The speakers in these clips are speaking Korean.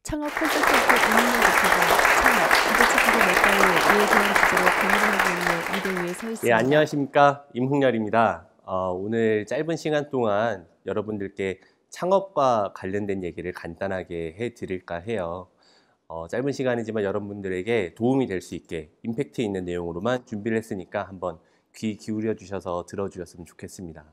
창업 콘서트에서 이민호 대표가 창업, 도대체 그게 뭘까요? 이에 대한 주제로 강연하고 있는 무대 위에 서 있습니다. 예, 안녕하십니까. 임흥렬입니다. 오늘 짧은 시간 동안 여러분들께 창업과 관련된 얘기를 간단하게 해드릴까 해요. 짧은 시간이지만 여러분들에게 도움이 될 수 있게 임팩트 있는 내용으로만 준비를 했으니까 한번 귀 기울여 주셔서 들어주셨으면 좋겠습니다.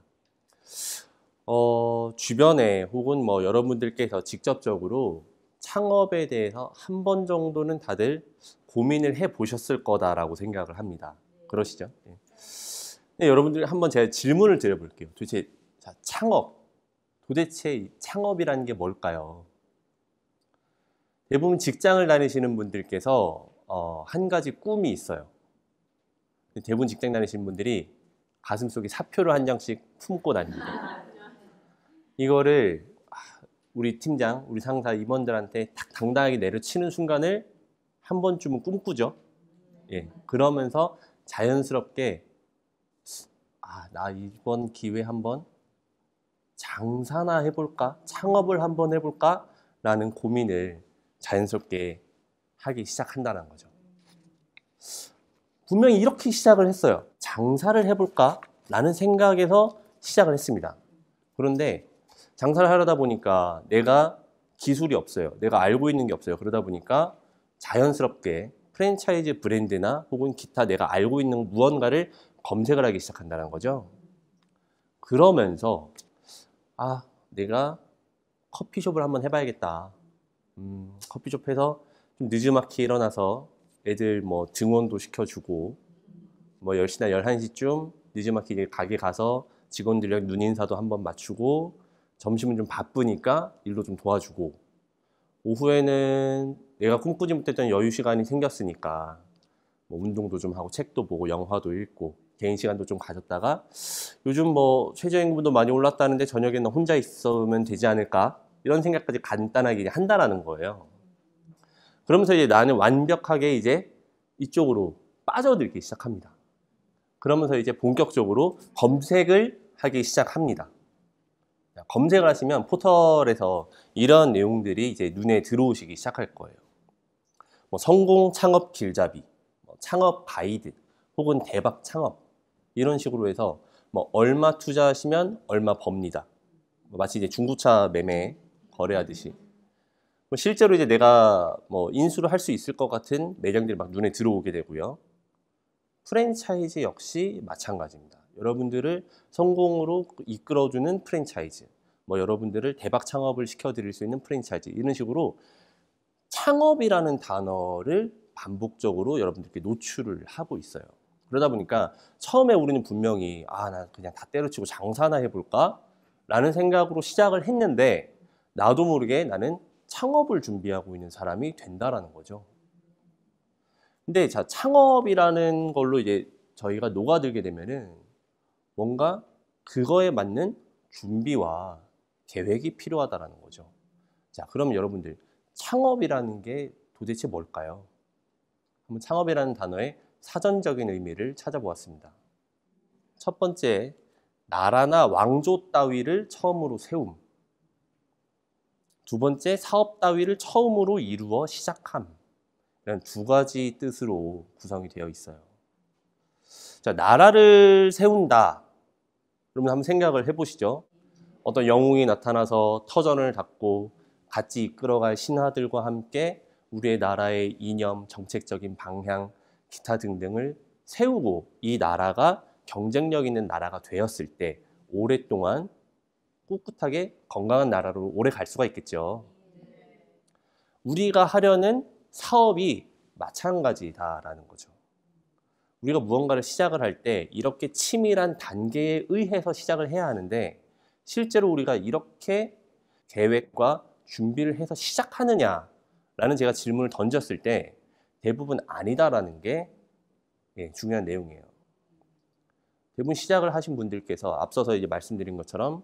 주변에 혹은 뭐 여러분들께서 직접적으로 창업에 대해서 한 번 정도는 다들 고민을 해 보셨을 거다라고 생각을 합니다. 그러시죠? 예. 네, 여러분들 한번 제가 질문을 드려볼게요. 도대체 창업, 도대체 이 창업이라는 게 뭘까요? 대부분 직장을 다니시는 분들께서 한 가지 꿈이 있어요. 대부분 직장 다니시는 분들이 가슴속에 사표를 한 장씩 품고 다닙니다. 이거를 우리 팀장, 우리 상사, 임원들한테 딱 당당하게 내려치는 순간을 한 번쯤은 꿈꾸죠. 예, 그러면서 자연스럽게 나 이번 기회에 한번 장사나 해볼까? 창업을 한번 해볼까? 라는 고민을 자연스럽게 하기 시작한다는 거죠. 분명히 이렇게 시작을 했어요. 장사를 해볼까? 라는 생각에서 시작을 했습니다. 그런데 장사를 하려다 보니까 내가 기술이 없어요. 내가 알고 있는 게 없어요. 그러다 보니까 자연스럽게 프랜차이즈 브랜드나 혹은 기타 내가 알고 있는 무언가를 검색을 하기 시작한다는 거죠. 그러면서 내가 커피숍을 한번 해봐야겠다. 커피숍에서 좀 늦지막히 일어나서 애들 뭐 등원도 시켜주고 뭐 10시나 11시쯤 늦지막히 가게 가서 직원들이랑 눈인사도 한번 맞추고 점심은 좀 바쁘니까 일도 좀 도와주고 오후에는 내가 꿈꾸지 못했던 여유 시간이 생겼으니까 뭐 운동도 좀 하고 책도 보고 영화도 읽고 개인 시간도 좀 가졌다가 요즘 뭐 최저임금도 많이 올랐다는데 저녁에는 혼자 있으면 되지 않을까 이런 생각까지 간단하게 한다라는 거예요. 그러면서 이제 나는 완벽하게 이제 이쪽으로 빠져들기 시작합니다. 그러면서 이제 본격적으로 검색을 하기 시작합니다. 검색을 하시면 포털에서 이런 내용들이 이제 눈에 들어오시기 시작할 거예요. 뭐 성공 창업 길잡이, 창업 가이드, 혹은 대박 창업 이런 식으로 해서 뭐 얼마 투자하시면 얼마 법니다. 마치 이제 중고차 매매 거래하듯이. 실제로 이제 내가 뭐 인수를 할 수 있을 것 같은 매장들이 막 눈에 들어오게 되고요. 프랜차이즈 역시 마찬가지입니다. 여러분들을 성공으로 이끌어주는 프랜차이즈, 뭐 여러분들을 대박 창업을 시켜드릴 수 있는 프랜차이즈 이런 식으로 창업이라는 단어를 반복적으로 여러분들께 노출을 하고 있어요. 그러다 보니까 처음에 우리는 분명히 나 그냥 다 때려치고 장사나 해볼까? 라는 생각으로 시작을 했는데 나도 모르게 나는 창업을 준비하고 있는 사람이 된다라는 거죠. 근데 창업이라는 걸로 이제 저희가 녹아들게 되면은 뭔가 그거에 맞는 준비와 계획이 필요하다라는 거죠. 그럼 여러분들 창업이라는 게 도대체 뭘까요? 한번 창업이라는 단어의 사전적인 의미를 찾아보았습니다. 첫 번째, 나라나 왕조 따위를 처음으로 세움. 두 번째, 사업 따위를 처음으로 이루어 시작함. 이런 두 가지 뜻으로 구성이 되어 있어요. 나라를 세운다. 그러면 한번 생각을 해보시죠. 어떤 영웅이 나타나서 터전을 닫고 같이 이끌어갈 신하들과 함께 우리의 나라의 이념, 정책적인 방향, 기타 등등을 세우고 이 나라가 경쟁력 있는 나라가 되었을 때 오랫동안 꿋꿋하게 건강한 나라로 오래 갈 수가 있겠죠. 우리가 하려는 사업이 마찬가지다라는 거죠. 우리가 무언가를 시작을 할 때 이렇게 치밀한 단계에 의해서 시작을 해야 하는데 실제로 우리가 이렇게 계획과 준비를 해서 시작하느냐라는 제가 질문을 던졌을 때 대부분 아니다라는 게 중요한 내용이에요. 대부분 시작을 하신 분들께서 앞서서 이제 말씀드린 것처럼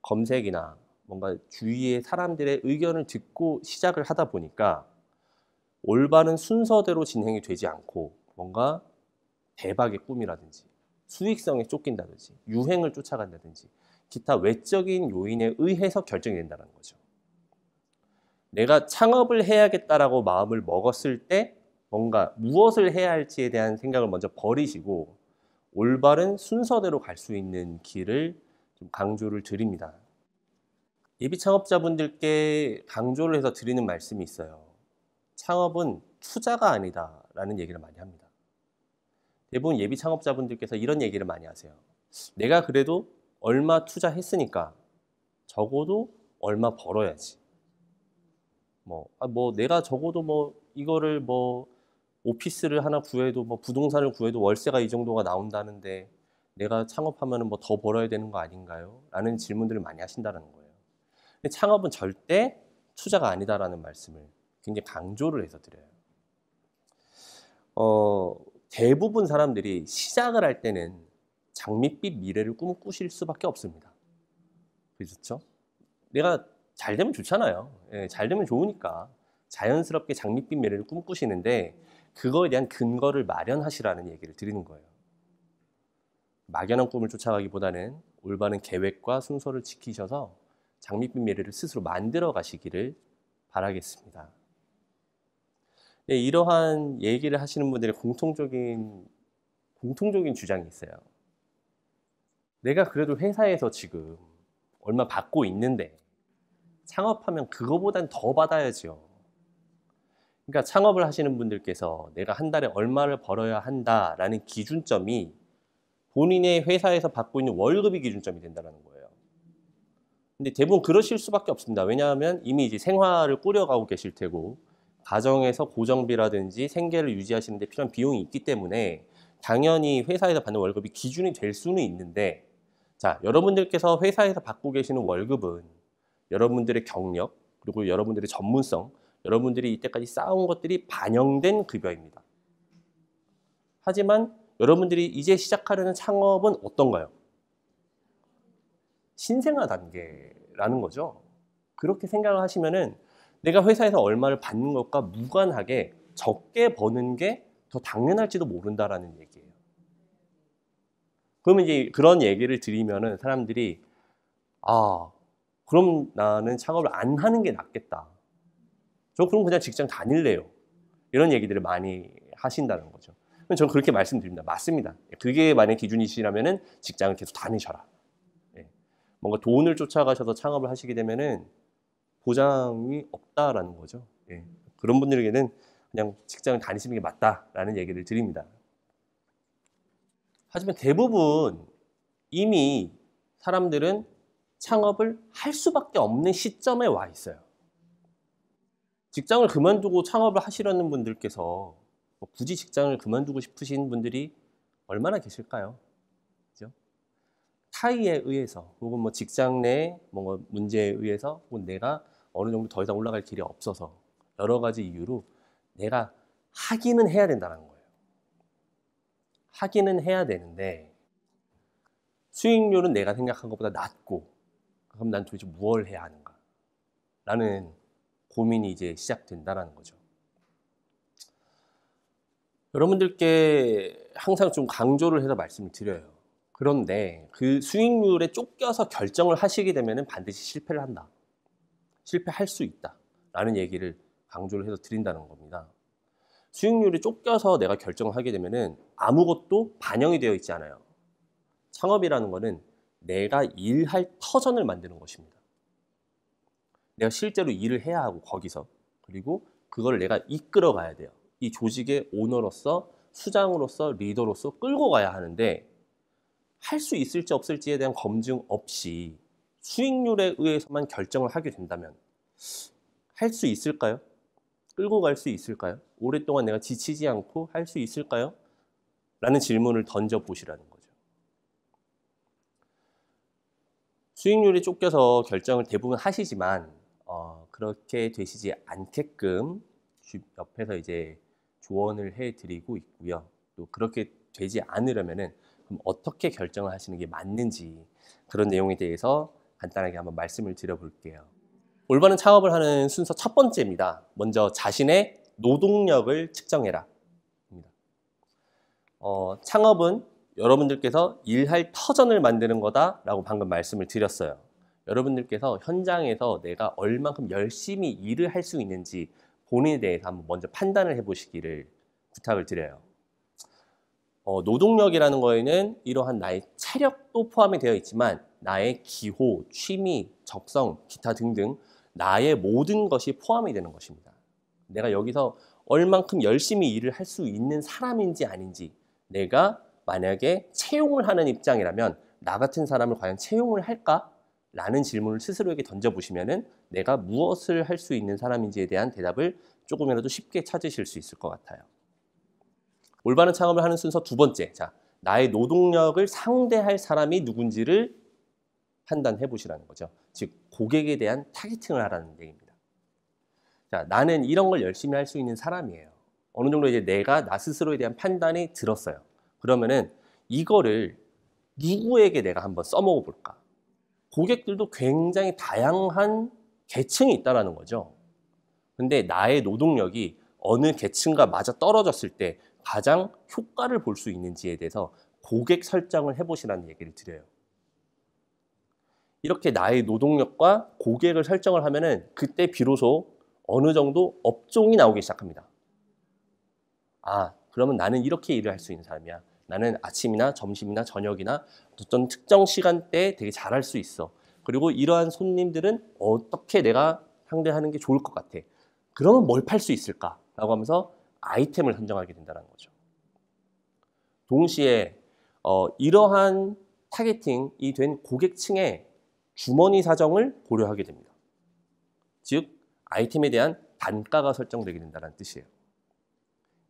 검색이나 뭔가 주위의 사람들의 의견을 듣고 시작을 하다 보니까 올바른 순서대로 진행이 되지 않고 뭔가 대박의 꿈이라든지 수익성에 쫓긴다든지 유행을 쫓아간다든지 기타 외적인 요인에 의해서 결정이 된다는 거죠. 내가 창업을 해야겠다라고 마음을 먹었을 때 뭔가 무엇을 해야 할지에 대한 생각을 먼저 버리시고 올바른 순서대로 갈 수 있는 길을 좀 강조를 드립니다. 예비 창업자분들께 강조를 해서 드리는 말씀이 있어요. 창업은 투자가 아니다 라는 얘기를 많이 합니다. 대부분 예비 창업자분들께서 이런 얘기를 많이 하세요. 내가 그래도 얼마 투자했으니까 적어도 얼마 벌어야지. 내가 적어도 이거를 오피스를 하나 구해도 부동산을 구해도 월세가 이 정도가 나온다는데 내가 창업하면 더 벌어야 되는 거 아닌가요? 라는 질문들을 많이 하신다는 거예요. 근데 창업은 절대 투자가 아니다라는 말씀을 굉장히 강조를 해서 드려요. 대부분 사람들이 시작을 할 때는 장밋빛 미래를 꿈꾸실 수밖에 없습니다. 그렇죠? 내가 잘 되면 좋잖아요. 예, 잘 되면 좋으니까 자연스럽게 장밋빛 미래를 꿈꾸시는데 그거에 대한 근거를 마련하시라는 얘기를 드리는 거예요. 막연한 꿈을 쫓아가기보다는 올바른 계획과 순서를 지키셔서 장밋빛 미래를 스스로 만들어 가시기를 바라겠습니다. 네, 이러한 얘기를 하시는 분들의 공통적인 주장이 있어요. 내가 그래도 회사에서 지금 얼마 받고 있는데 창업하면 그거보단 더 받아야죠. 그러니까 창업을 하시는 분들께서 내가 한 달에 얼마를 벌어야 한다라는 기준점이 본인의 회사에서 받고 있는 월급이 기준점이 된다는 거예요. 근데 대부분 그러실 수밖에 없습니다. 왜냐하면 이미 이제 생활을 꾸려가고 계실 테고 가정에서 고정비라든지 생계를 유지하시는 데 필요한 비용이 있기 때문에 당연히 회사에서 받는 월급이 기준이 될 수는 있는데, 자, 여러분들께서 회사에서 받고 계시는 월급은 여러분들의 경력 그리고 여러분들의 전문성, 여러분들이 이때까지 쌓아온 것들이 반영된 급여입니다. 하지만 여러분들이 이제 시작하려는 창업은 어떤가요? 신생아 단계라는 거죠. 그렇게 생각을 하시면은 내가 회사에서 얼마를 받는 것과 무관하게 적게 버는 게 더 당연할지도 모른다라는 얘기예요. 그러면 이제 그런 얘기를 드리면은 사람들이 그럼 나는 창업을 안 하는 게 낫겠다. 저 그럼 그냥 직장 다닐래요. 이런 얘기들을 많이 하신다는 거죠. 저는 그렇게 말씀드립니다. 맞습니다. 그게 만약 기준이시라면은 직장을 계속 다니셔라. 뭔가 돈을 쫓아가셔서 창업을 하시게 되면은 보장이 없다라는 거죠. 그런 분들에게는 그냥 직장을 다니시는 게 맞다라는 얘기를 드립니다. 하지만 대부분 이미 사람들은 창업을 할 수밖에 없는 시점에 와 있어요. 직장을 그만두고 창업을 하시려는 분들께서 굳이 직장을 그만두고 싶으신 분들이 얼마나 계실까요? 그죠? 타의에 의해서 혹은 직장 내 문제에 의해서 혹은 내가 어느 정도 더 이상 올라갈 길이 없어서 여러 가지 이유로 내가 하기는 해야 된다는 거예요. 하기는 해야 되는데 수익률은 내가 생각한 것보다 낮고, 그럼 난 도대체 무엇을 해야 하는가? 라는 고민이 이제 시작된다는 거죠. 여러분들께 항상 좀 강조를 해서 말씀을 드려요. 그런데 그 수익률에 쫓겨서 결정을 하시게 되면 반드시 실패를 한다. 실패할 수 있다. 라는 얘기를 강조를 해서 드린다는 겁니다. 수익률이 쫓겨서 내가 결정을 하게 되면 아무것도 반영이 되어 있지 않아요. 창업이라는 거는 내가 일할 터전을 만드는 것입니다. 내가 실제로 일을 해야 하고 거기서, 그리고 그걸 내가 이끌어 가야 돼요. 이 조직의 오너로서, 수장으로서, 리더로서 끌고 가야 하는데 할 수 있을지 없을지에 대한 검증 없이 수익률에 의해서만 결정을 하게 된다면 할 수 있을까요? 끌고 갈 수 있을까요? 오랫동안 내가 지치지 않고 할 수 있을까요? 라는 질문을 던져보시라는 거죠. 수익률이 쫓겨서 결정을 대부분 하시지만 그렇게 되시지 않게끔 옆에서 이제 조언을 해드리고 있고요. 또 그렇게 되지 않으려면은 그럼 어떻게 결정을 하시는 게 맞는지, 그런 내용에 대해서 간단하게 한번 말씀을 드려볼게요. 올바른 창업을 하는 순서 첫 번째입니다. 먼저 자신의 노동력을 측정해라. 창업은 여러분들께서 일할 터전을 만드는 거다라고 방금 말씀을 드렸어요. 여러분들께서 현장에서 내가 얼만큼 열심히 일을 할 수 있는지 본인에 대해서 한번 먼저 판단을 해보시기를 부탁을 드려요. 노동력이라는 거에는 이러한 나의 체력도 포함이 되어 있지만 나의 기호, 취미, 적성, 기타 등등 나의 모든 것이 포함이 되는 것입니다. 내가 여기서 얼만큼 열심히 일을 할 수 있는 사람인지 아닌지, 내가 만약에 채용을 하는 입장이라면 나 같은 사람을 과연 채용을 할까? 라는 질문을 스스로에게 던져보시면은 내가 무엇을 할 수 있는 사람인지에 대한 대답을 조금이라도 쉽게 찾으실 수 있을 것 같아요. 올바른 창업을 하는 순서 두 번째, 자, 나의 노동력을 상대할 사람이 누군지를 판단해 보시라는 거죠. 즉, 고객에 대한 타겟팅을 하라는 얘기입니다. 자, 나는 이런 걸 열심히 할 수 있는 사람이에요. 어느 정도 이제 내가 나 스스로에 대한 판단이 들었어요. 그러면은 이거를 누구에게 내가 한번 써먹어 볼까? 고객들도 굉장히 다양한 계층이 있다는 거죠. 근데 나의 노동력이 어느 계층과 맞아 떨어졌을 때 가장 효과를 볼 수 있는지에 대해서 고객 설정을 해보시라는 얘기를 드려요. 이렇게 나의 노동력과 고객을 설정을 하면은 그때 비로소 어느 정도 업종이 나오기 시작합니다. 아, 그러면 나는 이렇게 일을 할 수 있는 사람이야. 나는 아침이나 점심이나 저녁이나 어떤 특정 시간대에 되게 잘할 수 있어. 그리고 이러한 손님들은 어떻게 내가 상대하는 게 좋을 것 같아. 그러면 뭘 팔 수 있을까? 라고 하면서 아이템을 선정하게 된다는 거죠. 동시에 이러한 타겟팅이 된 고객층의 주머니 사정을 고려하게 됩니다. 즉, 아이템에 대한 단가가 설정되게 된다는 뜻이에요.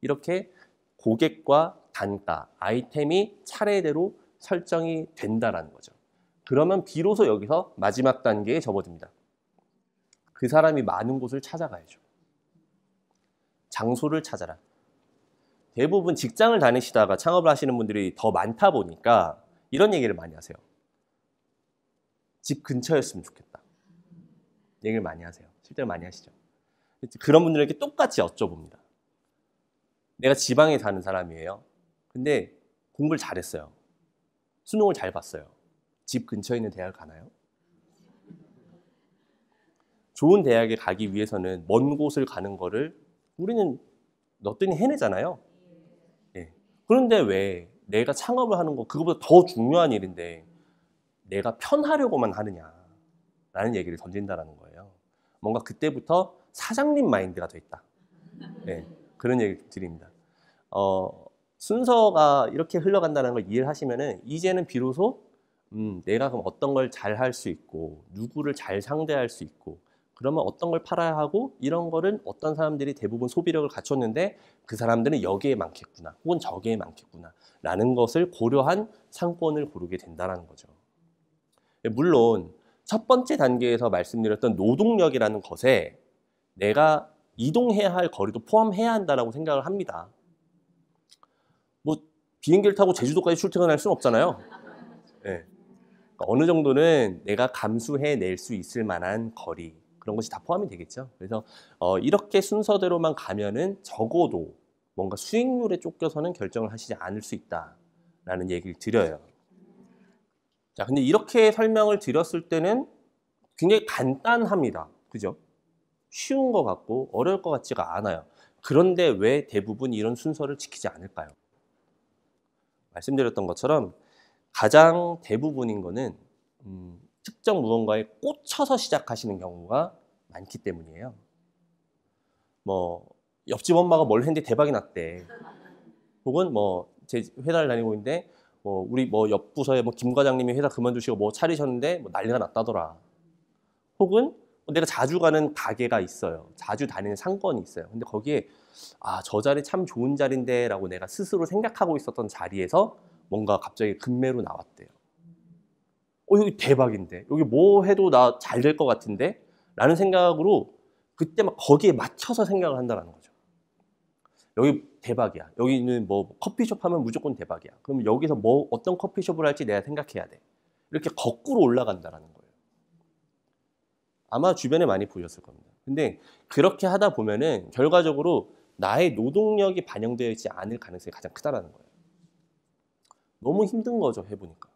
이렇게 고객과 단가, 아이템이 차례대로 설정이 된다는 거죠. 그러면 비로소 여기서 마지막 단계에 접어듭니다. 그 사람이 많은 곳을 찾아가야죠. 장소를 찾아라. 대부분 직장을 다니시다가 창업을 하시는 분들이 더 많다 보니까 이런 얘기를 많이 하세요. 집 근처였으면 좋겠다. 얘기를 많이 하세요. 실제로 많이 하시죠. 그런 분들에게 똑같이 여쭤봅니다. 내가 지방에 사는 사람이에요. 근데 공부를 잘했어요. 수능을 잘 봤어요. 집 근처에 있는 대학을 가나요? 좋은 대학에 가기 위해서는 먼 곳을 가는 거를 우리는 너더니 해내잖아요. 예. 그런데 왜 내가 창업을 하는 거 그거보다 더 중요한 일인데 내가 편하려고만 하느냐라는 얘기를 던진다는 거예요. 뭔가 그때부터 사장님 마인드가 돼 있다. 예. 그런 얘기를 드립니다. 순서가 이렇게 흘러간다는 걸 이해를 하시면은 이제는 비로소 내가 그럼 어떤 걸 잘 할 수 있고 누구를 잘 상대할 수 있고 그러면 어떤 걸 팔아야 하고 이런 거는 어떤 사람들이 대부분 소비력을 갖췄는데 그 사람들은 여기에 많겠구나 혹은 저기에 많겠구나 라는 것을 고려한 상권을 고르게 된다는 거죠. 물론 첫 번째 단계에서 말씀드렸던 노동력이라는 것에 내가 이동해야 할 거리도 포함해야 한다고 생각을 합니다. 뭐 비행기를 타고 제주도까지 출퇴근할 수는 없잖아요. 네. 어느 정도는 내가 감수해낼 수 있을 만한 거리 그런 것이 다 포함이 되겠죠. 그래서 이렇게 순서대로만 가면은 적어도 뭔가 수익률에 쫓겨서는 결정을 하시지 않을 수 있다라는 얘기를 드려요. 자, 근데 이렇게 설명을 드렸을 때는 굉장히 간단합니다. 그죠? 쉬운 것 같고 어려울 것 같지가 않아요. 그런데 왜 대부분 이런 순서를 지키지 않을까요? 말씀드렸던 것처럼 가장 대부분인 거는 특정 무언가에 꽂혀서 시작하시는 경우가 많기 때문이에요. 뭐 옆집 엄마가 뭘 했는데 대박이 났대. 혹은 뭐 제 회사를 다니고 있는데 우리 뭐 옆 부서에 뭐 김 과장님이 회사 그만두시고 뭐 차리셨는데 뭐 난리가 났다더라. 혹은 내가 자주 가는 가게가 있어요. 자주 다니는 상권이 있어요. 근데 거기에 저 자리 참 좋은 자리인데 라고 내가 스스로 생각하고 있었던 자리에서 뭔가 갑자기 급매로 나왔대요. 여기 대박인데 여기 뭐 해도 나 잘 될 것 같은데 라는 생각으로 그때 막 거기에 맞춰서 생각을 한다는 거죠. 여기 대박이야. 여기는 뭐 커피숍 하면 무조건 대박이야. 그럼 여기서 뭐 어떤 커피숍을 할지 내가 생각해야 돼. 이렇게 거꾸로 올라간다는 거예요. 아마 주변에 많이 보셨을 겁니다. 근데 그렇게 하다 보면은 결과적으로 나의 노동력이 반영되어 있지 않을 가능성이 가장 크다는 거예요. 너무 힘든 거죠, 해보니까.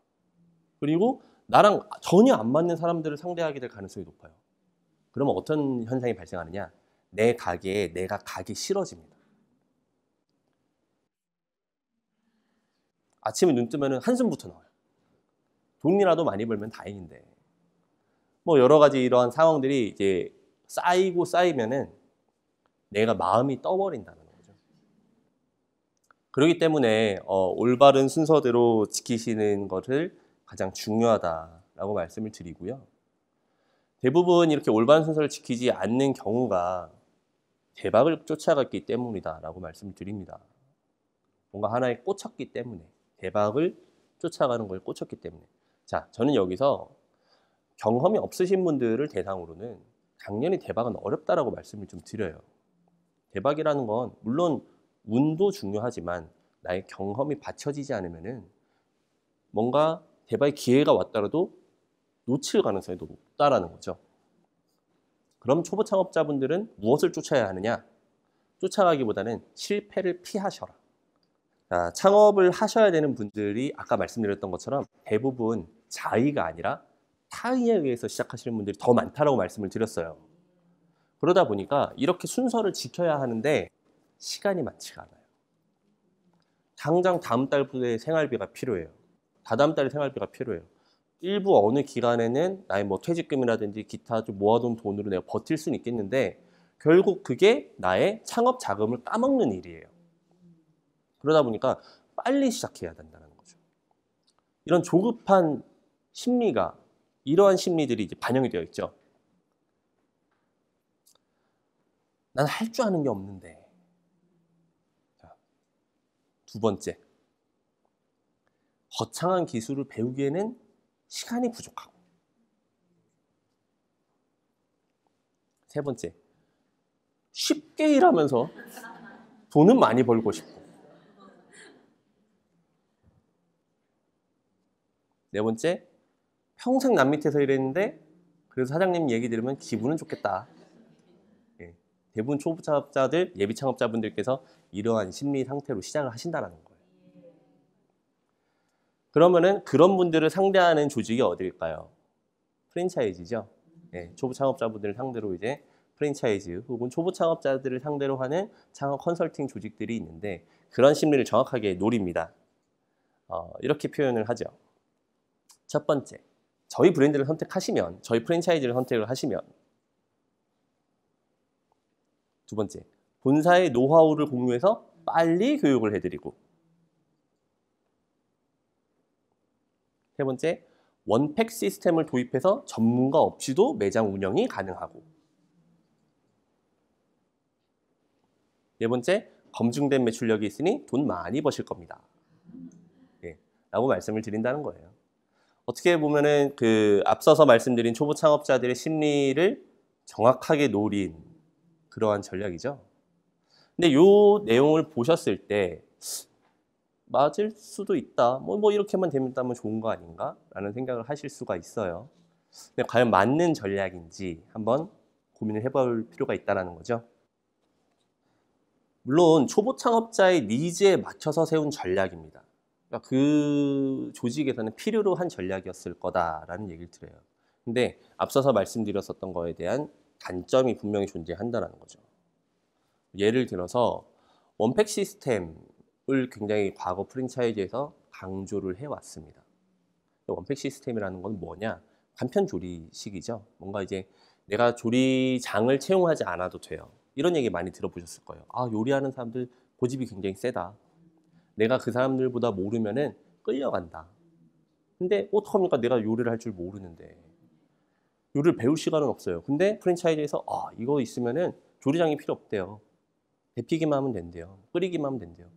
그리고 나랑 전혀 안 맞는 사람들을 상대하게 될 가능성이 높아요. 그러면 어떤 현상이 발생하느냐? 내 가게에 내가 가기 싫어집니다. 아침에 눈 뜨면 한숨부터 나와요. 돈이라도 많이 벌면 다행인데. 뭐 여러 가지 이러한 상황들이 이제 쌓이고 쌓이면은 내가 마음이 떠버린다는 거죠. 그렇기 때문에 올바른 순서대로 지키시는 것을 가장 중요하다라고 말씀을 드리고요. 대부분 이렇게 올바른 순서를 지키지 않는 경우가 대박을 쫓아갔기 때문이다라고 말씀을 드립니다. 뭔가 하나에 꽂혔기 때문에, 대박을 쫓아가는 걸 꽂혔기 때문에. 자, 저는 여기서 경험이 없으신 분들을 대상으로는 당연히 대박은 어렵다라고 말씀을 좀 드려요. 대박이라는 건 물론 운도 중요하지만 나의 경험이 받쳐지지 않으면은 뭔가 대박의 기회가 왔더라도 놓칠 가능성이 높다라는 거죠. 그럼 초보 창업자분들은 무엇을 쫓아야 하느냐? 쫓아가기보다는 실패를 피하셔라. 자, 창업을 하셔야 되는 분들이 아까 말씀드렸던 것처럼 대부분 자의가 아니라 타의에 의해서 시작하시는 분들이 더 많다라고 말씀을 드렸어요. 그러다 보니까 이렇게 순서를 지켜야 하는데 시간이 많지가 않아요. 당장 다음 달부터의 생활비가 필요해요. 다다음 달에 생활비가 필요해요. 일부 어느 기간에는 나의 뭐 퇴직금이라든지 기타 좀 모아둔 돈으로 내가 버틸 수는 있겠는데 결국 그게 나의 창업 자금을 까먹는 일이에요. 그러다 보니까 빨리 시작해야 된다는 거죠. 이런 조급한 심리가, 이러한 심리들이 이제 반영이 되어 있죠. 난 할 줄 아는 게 없는데. 자, 두 번째, 거창한 기술을 배우기에는 시간이 부족하고. 세 번째, 쉽게 일하면서 돈은 많이 벌고 싶고. 네 번째, 평생 남 밑에서 일했는데 그래서 사장님 얘기 들으면 기분은 좋겠다. 예, 대부분 초보 창업자들, 예비 창업자분들께서 이러한 심리 상태로 시작을 하신다는 거예요. 그러면은 그런 분들을 상대하는 조직이 어디일까요? 프랜차이즈죠. 예, 초보 창업자분들을 상대로 이제 프랜차이즈 혹은 초보 창업자들을 상대로 하는 창업 컨설팅 조직들이 있는데 그런 심리를 정확하게 노립니다. 이렇게 표현을 하죠. 첫 번째, 저희 브랜드를 선택하시면, 저희 프랜차이즈를 선택을 하시면, 두 번째, 본사의 노하우를 공유해서 빨리 교육을 해드리고, 세 번째, 원팩 시스템을 도입해서 전문가 없이도 매장 운영이 가능하고, 네 번째, 검증된 매출력이 있으니 돈 많이 버실 겁니다. 네, 라고 말씀을 드린다는 거예요. 어떻게 보면은 그 앞서서 말씀드린 초보 창업자들의 심리를 정확하게 노린 그러한 전략이죠. 근데 요 내용을 보셨을 때 맞을 수도 있다. 뭐 이렇게만 되면 좋은 거 아닌가? 라는 생각을 하실 수가 있어요. 근데 과연 맞는 전략인지 한번 고민을 해볼 필요가 있다는 거죠. 물론 초보 창업자의 니즈에 맞춰서 세운 전략입니다. 그러니까 그 조직에서는 필요로 한 전략이었을 거다라는 얘기를 드려요. 근데 앞서서 말씀드렸었던 거에 대한 단점이 분명히 존재한다는 거죠. 예를 들어서 원팩 시스템을 굉장히 과거 프랜차이즈에서 강조를 해왔습니다. 원팩 시스템이라는 건 뭐냐? 간편 조리식이죠. 뭔가 이제 내가 조리장을 채용하지 않아도 돼요. 이런 얘기 많이 들어보셨을 거예요. 아, 요리하는 사람들 고집이 굉장히 세다. 내가 그 사람들보다 모르면은 끌려간다. 근데 어떡합니까? 내가 요리를 할 줄 모르는데. 요리를 배울 시간은 없어요. 근데 프랜차이즈에서 이거 있으면은 조리장이 필요 없대요. 데피기만 하면 된대요. 끓이기만 하면 된대요.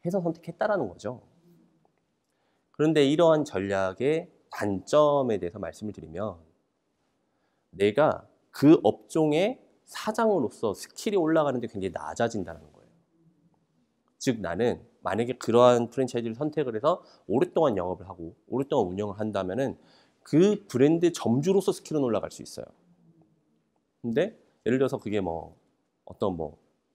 해서 선택했다라는 거죠. 그런데 이러한 전략의 단점에 대해서 말씀을 드리면 내가 그 업종의 사장으로서 스킬이 올라가는데 굉장히 낮아진다는 거예요. 즉 나는 만약에 그러한 프랜차이즈를 선택을 해서 오랫동안 영업을 하고 오랫동안 운영을 한다면은 그 브랜드 점주로서 스킬은 올라갈 수 있어요. 근데 예를 들어서 그게 어떤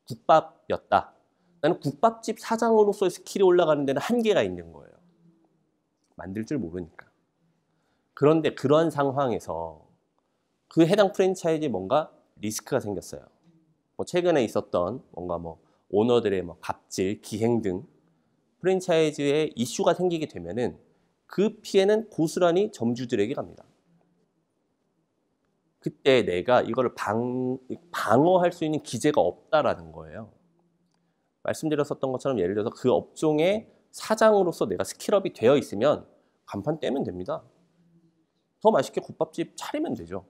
국밥이었다. 나는 국밥집 사장으로서의 스킬이 올라가는 데는 한계가 있는 거예요. 만들 줄 모르니까. 그런데 그러한 상황에서 그 해당 프랜차이즈에 뭔가 리스크가 생겼어요. 뭐 최근에 있었던 뭔가 뭐 오너들의 뭐 갑질, 기행 등 프랜차이즈에 이슈가 생기게 되면은 그 피해는 고스란히 점주들에게 갑니다. 그때 내가 이거를 방어할 수 있는 기재가 없다라는 거예요. 말씀드렸었던 것처럼 예를 들어서 그 업종의 사장으로서 내가 스킬업이 되어 있으면 간판 떼면 됩니다. 더 맛있게 국밥집 차리면 되죠.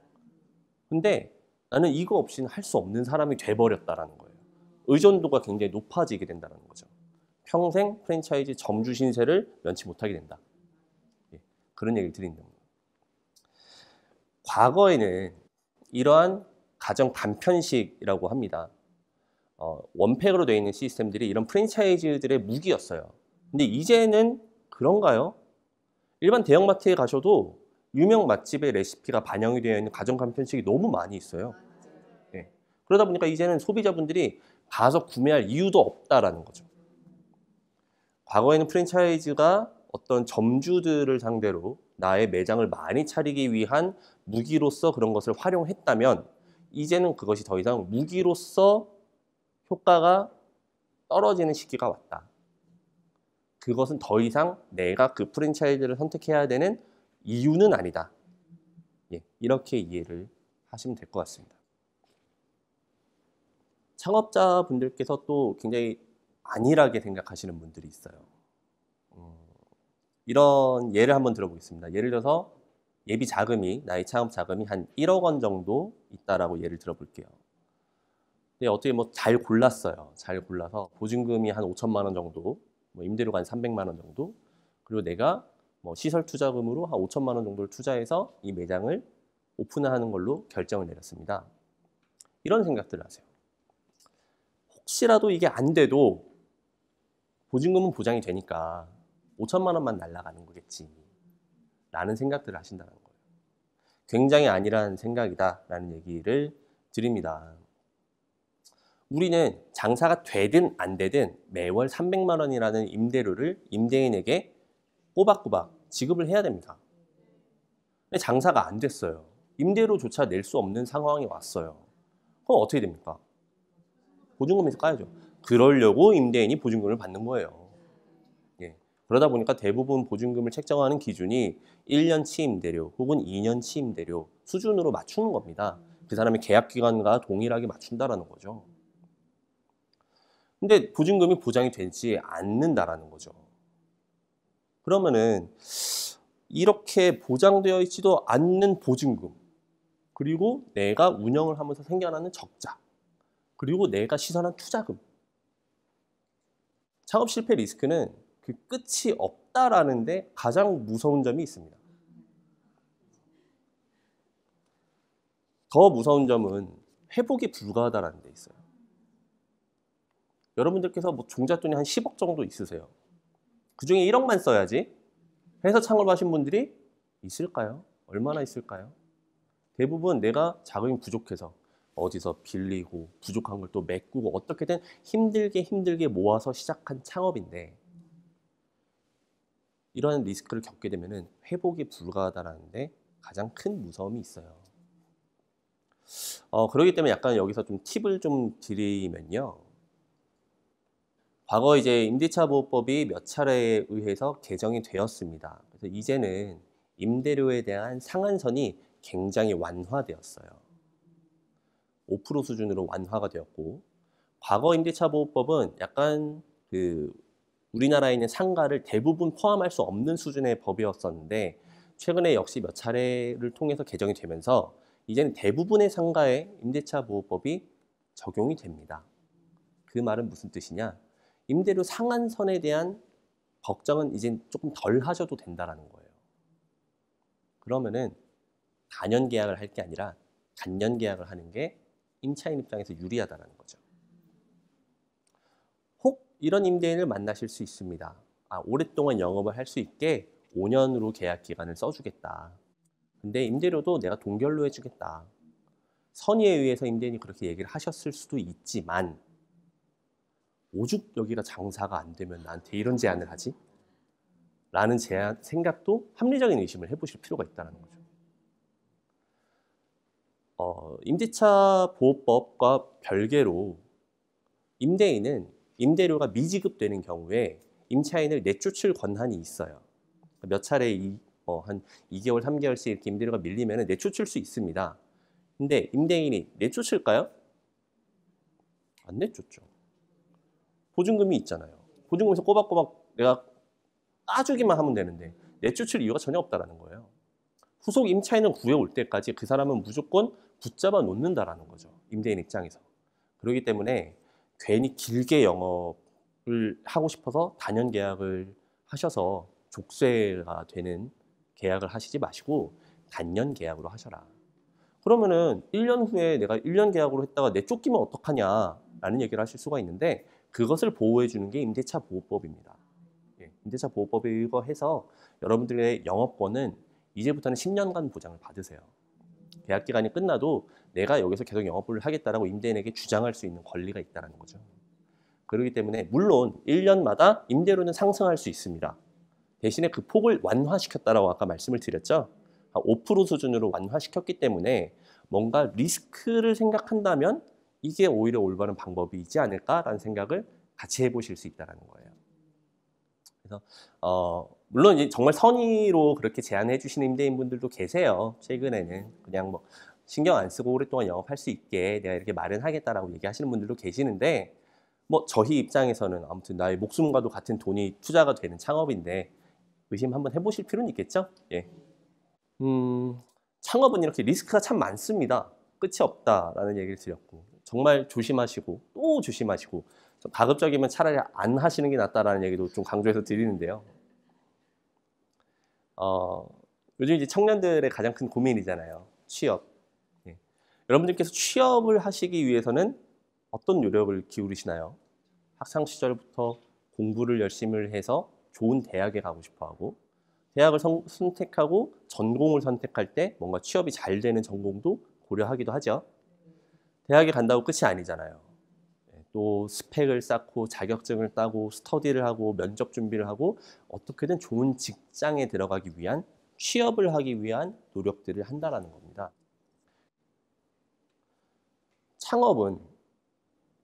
근데 나는 이거 없이는 할 수 없는 사람이 돼버렸다라는 거예요. 의존도가 굉장히 높아지게 된다는 거죠. 평생 프랜차이즈 점주 신세를 면치 못하게 된다. 예, 그런 얘기를 드린다. 과거에는 이러한 가정 단편식이라고 합니다. 원팩으로 되어 있는 시스템들이 이런 프랜차이즈들의 무기였어요. 근데 이제는 그런가요? 일반 대형마트에 가셔도 유명 맛집의 레시피가 반영이 되어 있는 가정 간편식이 너무 많이 있어요. 네. 그러다 보니까 이제는 소비자분들이 가서 구매할 이유도 없다라는 거죠. 과거에는 프랜차이즈가 어떤 점주들을 상대로 나의 매장을 많이 차리기 위한 무기로서 그런 것을 활용했다면 이제는 그것이 더 이상 무기로서 효과가 떨어지는 시기가 왔다. 그것은 더 이상 내가 그 프랜차이즈를 선택해야 되는 이유는 아니다. 예, 이렇게 이해를 하시면 될 것 같습니다. 창업자분들께서 또 굉장히 안일하게 생각하시는 분들이 있어요. 이런 예를 한번 들어보겠습니다. 예를 들어서 예비 자금이, 나의 창업 자금이 한 1억 원 정도 있다라고 예를 들어볼게요. 근데 어떻게 뭐 잘 골랐어요. 잘 골라서 보증금이 한 5천만 원 정도, 뭐 임대료가 한 300만 원 정도, 그리고 내가 뭐 시설 투자금으로 한 5천만 원 정도를 투자해서 이 매장을 오픈하는 걸로 결정을 내렸습니다. 이런 생각들을 하세요. 혹시라도 이게 안 돼도 보증금은 보장이 되니까 5천만 원만 날아가는 거겠지 라는 생각들을 하신다는 거예요. 굉장히 안일한 생각이다라는 얘기를 드립니다. 우리는 장사가 되든 안 되든 매월 300만 원이라는 임대료를 임대인에게 꼬박꼬박 지급을 해야 됩니다. 근데 장사가 안 됐어요. 임대료조차 낼 수 없는 상황이 왔어요. 그럼 어떻게 됩니까? 보증금에서 까야죠. 그러려고 임대인이 보증금을 받는 거예요. 예. 그러다 보니까 대부분 보증금을 책정하는 기준이 1년치 임대료 혹은 2년치 임대료 수준으로 맞추는 겁니다. 그 사람의 계약 기간과 동일하게 맞춘다라는 거죠. 근데 보증금이 보장이 되지 않는다라는 거죠. 그러면은 이렇게 보장되어 있지도 않는 보증금, 그리고 내가 운영을 하면서 생겨나는 적자, 그리고 내가 시선한 투자금. 창업 실패 리스크는 그 끝이 없다라는 데 가장 무서운 점이 있습니다. 더 무서운 점은 회복이 불가하다라는 데 있어요. 여러분들께서 뭐 종잣돈이 한 10억 정도 있으세요. 그중에 1억만 써야지 해서 창업하신 분들이 있을까요? 얼마나 있을까요? 대부분 내가 자금이 부족해서 어디서 빌리고 부족한 걸 또 메꾸고 어떻게든 힘들게 모아서 시작한 창업인데 이런 리스크를 겪게 되면 회복이 불가하다는 데 가장 큰 무서움이 있어요. 그렇기 때문에 약간 여기서 좀 팁을 좀 드리면요. 과거 이제 임대차 보호법이 몇 차례에 의해서 개정이 되었습니다. 그래서 이제는 임대료에 대한 상한선이 굉장히 완화되었어요. 5% 수준으로 완화가 되었고, 과거 임대차 보호법은 약간 우리나라에 있는 상가를 대부분 포함할 수 없는 수준의 법이었었는데 최근에 역시 몇 차례를 통해서 개정이 되면서 이제는 대부분의 상가에 임대차 보호법이 적용이 됩니다. 그 말은 무슨 뜻이냐? 임대료 상한선에 대한 걱정은 이제 조금 덜 하셔도 된다는 거예요. 그러면은 단연 계약을 할 게 아니라 단년 계약을 하는 게 임차인 입장에서 유리하다는 거죠. 혹 이런 임대인을 만나실 수 있습니다. 오랫동안 영업을 할 수 있게 5년으로 계약 기간을 써주겠다. 근데 임대료도 내가 동결로 해주겠다. 선의에 의해서 임대인이 그렇게 얘기를 하셨을 수도 있지만 오죽 여기가 장사가 안 되면 나한테 이런 제안을 하지? 라는 생각도 합리적인 의심을 해보실 필요가 있다는 거죠. 임대차 보호법과 별개로 임대인은 임대료가 미지급되는 경우에 임차인을 내쫓을 권한이 있어요. 몇 차례 한 2개월, 3개월씩 이렇게 임대료가 밀리면 내쫓을 수 있습니다. 근데 임대인이 내쫓을까요? 안 내쫓죠. 보증금이 있잖아요. 보증금에서 꼬박꼬박 내가 따주기만 하면 되는데 내쫓을 이유가 전혀 없다는 거예요. 후속 임차인을 구해올 때까지 그 사람은 무조건 붙잡아 놓는다라는 거죠. 임대인 입장에서. 그렇기 때문에 괜히 길게 영업을 하고 싶어서 단연 계약을 하셔서 족쇄가 되는 계약을 하시지 마시고 단년 계약으로 하셔라. 그러면은 1년 후에 내가 1년 계약으로 했다가 내쫓기면 어떡하냐라는 얘기를 하실 수가 있는데 그것을 보호해 주는 게 임대차 보호법입니다. 임대차 보호법에 의거해서 여러분들의 영업권은 이제부터는 10년간 보장을 받으세요. 계약 기간이 끝나도 내가 여기서 계속 영업을 하겠다라고 임대인에게 주장할 수 있는 권리가 있다는 거죠. 그렇기 때문에 물론 1년마다 임대료는 상승할 수 있습니다. 대신에 그 폭을 완화시켰다라고 아까 말씀을 드렸죠. 5% 수준으로 완화시켰기 때문에 뭔가 리스크를 생각한다면 이게 오히려 올바른 방법이지 않을까라는 생각을 같이 해보실 수 있다는 거예요. 그래서 물론 이제 정말 선의로 그렇게 제안해 주시는 임대인분들도 계세요. 최근에는 그냥 뭐 신경 안 쓰고 오랫동안 영업할 수 있게 내가 이렇게 마련하겠다라고 얘기하시는 분들도 계시는데 뭐 저희 입장에서는 아무튼 나의 목숨과도 같은 돈이 투자가 되는 창업인데 의심 한번 해보실 필요는 있겠죠? 예. 창업은 이렇게 리스크가 참 많습니다. 끝이 없다라는 얘기를 드렸고 정말 조심하시고 또 조심하시고 가급적이면 차라리 안 하시는 게 낫다라는 얘기도 좀 강조해서 드리는데요. 요즘 이제 청년들의 가장 큰 고민이잖아요. 취업. 예. 여러분들께서 취업을 하시기 위해서는 어떤 노력을 기울이시나요? 학창 시절부터 공부를 열심히 해서 좋은 대학에 가고 싶어 하고 대학을 선택하고 전공을 선택할 때 뭔가 취업이 잘 되는 전공도 고려하기도 하죠. 대학에 간다고 끝이 아니잖아요. 또 스펙을 쌓고 자격증을 따고 스터디를 하고 면접 준비를 하고 어떻게든 좋은 직장에 들어가기 위한 취업을 하기 위한 노력들을 한다는 겁니다. 창업은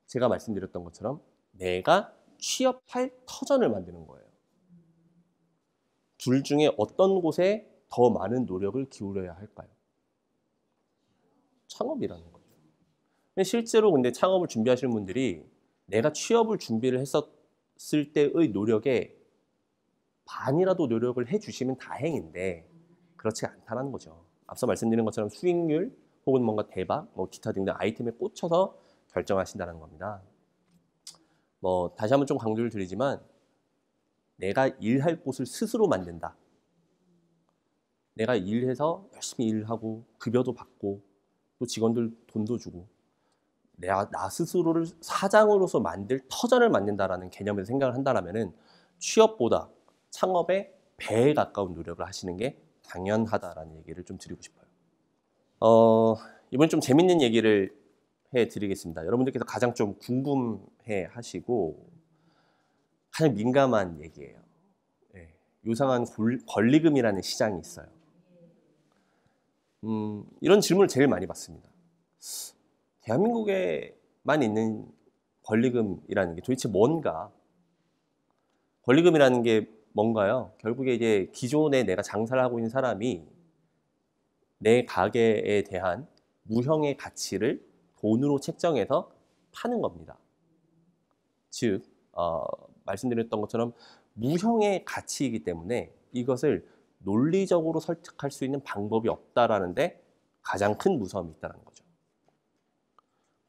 제가 말씀드렸던 것처럼 내가 취업할 터전을 만드는 거예요. 둘 중에 어떤 곳에 더 많은 노력을 기울여야 할까요? 창업이라는 거죠. 실제로 근데 창업을 준비하시는 분들이 내가 취업을 준비를 했었을 때의 노력에 반이라도 노력을 해주시면 다행인데 그렇지 않다는 거죠. 앞서 말씀드린 것처럼 수익률 혹은 뭔가 대박, 뭐 기타 등등 아이템에 꽂혀서 결정하신다는 겁니다. 뭐 다시 한번 좀 강조를 드리지만 내가 일할 곳을 스스로 만든다. 내가 일해서 열심히 일하고 급여도 받고 또 직원들 돈도 주고 나 스스로를 사장으로서 만들 터전을 만든다라는 개념에서 생각을 한다면 취업보다 창업에 배에 가까운 노력을 하시는 게 당연하다라는 얘기를 좀 드리고 싶어요. 이번 좀 재밌는 얘기를 해드리겠습니다. 여러분들께서 가장 좀 궁금해 하시고 가장 민감한 얘기예요. 네. 요상한 권리금이라는 시장이 있어요. 이런 질문을 제일 많이 받습니다. 대한민국에만 있는 권리금이라는 게 도대체 뭔가? 권리금이라는 게 뭔가요? 결국에 이제 기존에 내가 장사를 하고 있는 사람이 내 가게에 대한 무형의 가치를 돈으로 책정해서 파는 겁니다. 즉, 말씀드렸던 것처럼 무형의 가치이기 때문에 이것을 논리적으로 설득할 수 있는 방법이 없다라는데 가장 큰 무서움이 있다는 거죠.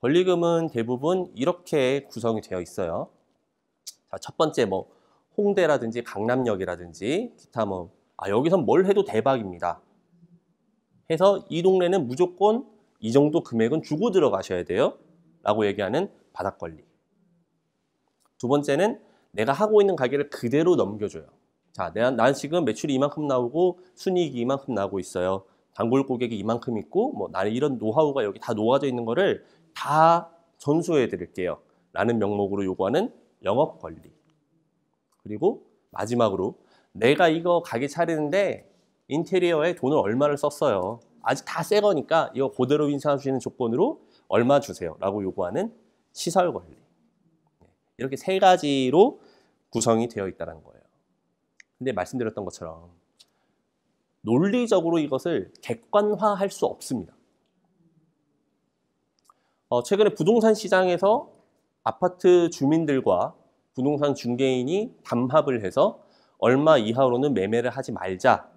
권리금은 대부분 이렇게 구성이 되어 있어요. 자, 첫 번째 뭐 홍대라든지 강남역이라든지 기타 여기선 뭘 해도 대박입니다. 해서 이 동네는 무조건 이 정도 금액은 주고 들어가셔야 돼요. 라고 얘기하는 바닥권리. 두 번째는 내가 하고 있는 가게를 그대로 넘겨줘요. 자, 난 지금 매출이 이만큼 나오고 순이익이 이만큼 나오고 있어요. 단골 고객이 이만큼 있고 뭐 나는 이런 노하우가 여기 다 놓아져 있는 거를 다 전수해 드릴게요. 라는 명목으로 요구하는 영업 권리. 그리고 마지막으로 내가 이거 가게 차리는데 인테리어에 돈을 얼마를 썼어요. 아직 다 새 거니까 이거 그대로 인사하시는 조건으로 얼마 주세요. 라고 요구하는 시설 권리. 이렇게 세 가지로 구성이 되어 있다는 거예요. 근데 말씀드렸던 것처럼 논리적으로 이것을 객관화할 수 없습니다. 최근에 부동산 시장에서 아파트 주민들과 부동산 중개인이 담합을 해서 얼마 이하로는 매매를 하지 말자,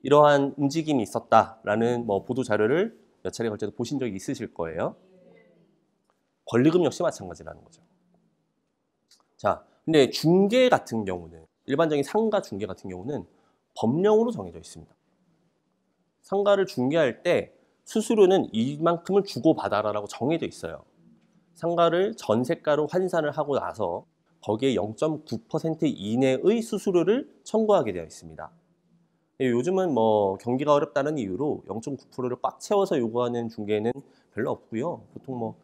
이러한 움직임이 있었다라는 보도 자료를 몇 차례 걸쳐서 보신 적이 있으실 거예요. 권리금 역시 마찬가지라는 거죠. 자, 근데 중개 같은 경우는, 일반적인 상가 중개 같은 경우는 법령으로 정해져 있습니다. 상가를 중개할 때 수수료는 이만큼을 주고받아라라고 정해져 있어요. 상가를 전세가로 환산을 하고 나서 거기에 0.9% 이내의 수수료를 청구하게 되어 있습니다. 요즘은 경기가 어렵다는 이유로 0.9%를 꽉 채워서 요구하는 중개는 별로 없고요. 보통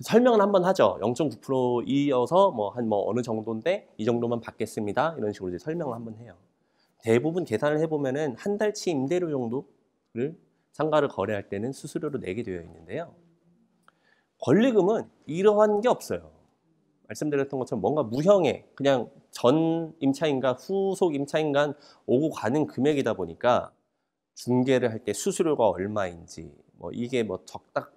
설명은 한번 하죠. 0.9%이어서 어느 정도인데 이 정도만 받겠습니다. 이런 식으로 이제 설명을 한번 해요. 대부분 계산을 해보면은 한 달치 임대료 정도를 상가를 거래할 때는 수수료로 내게 되어 있는데요. 권리금은 이러한 게 없어요. 말씀드렸던 것처럼 뭔가 무형의 그냥 전 임차인과 후속 임차인 간 오고 가는 금액이다 보니까 중개를 할 때 수수료가 얼마인지 이게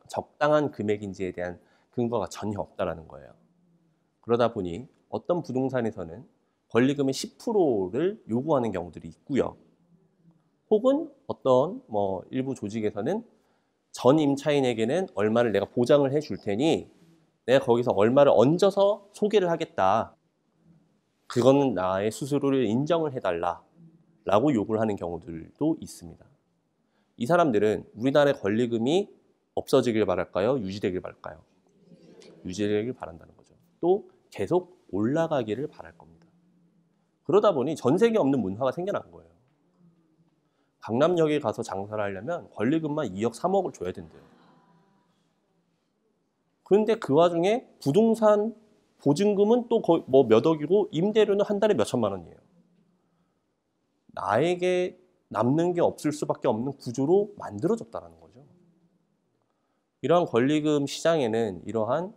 적당한 금액인지에 대한 근거가 전혀 없다라는 거예요. 그러다 보니 어떤 부동산에서는 권리금의 10%를 요구하는 경우들이 있고요. 혹은 어떤 일부 조직에서는 전 임차인에게는 얼마를 내가 보장을 해줄 테니 내가 거기서 얼마를 얹어서 소개를 하겠다. 그거는 나의 수수료를 인정을 해달라 라고 요구를 하는 경우들도 있습니다. 이 사람들은 우리나라의 권리금이 없어지길 바랄까요? 유지되길 바랄까요? 유지되길 바란다는 거죠. 또 계속 올라가기를 바랄 겁니다. 그러다 보니 전 세계 없는 문화가 생겨난 거예요. 강남역에 가서 장사를 하려면 권리금만 2억, 3억을 줘야 된대요. 그런데 그 와중에 부동산 보증금은 또 거의 몇 억이고 임대료는 한 달에 몇 천만 원이에요. 나에게 남는 게 없을 수밖에 없는 구조로 만들어졌다는 거죠. 이러한 권리금 시장에는 이러한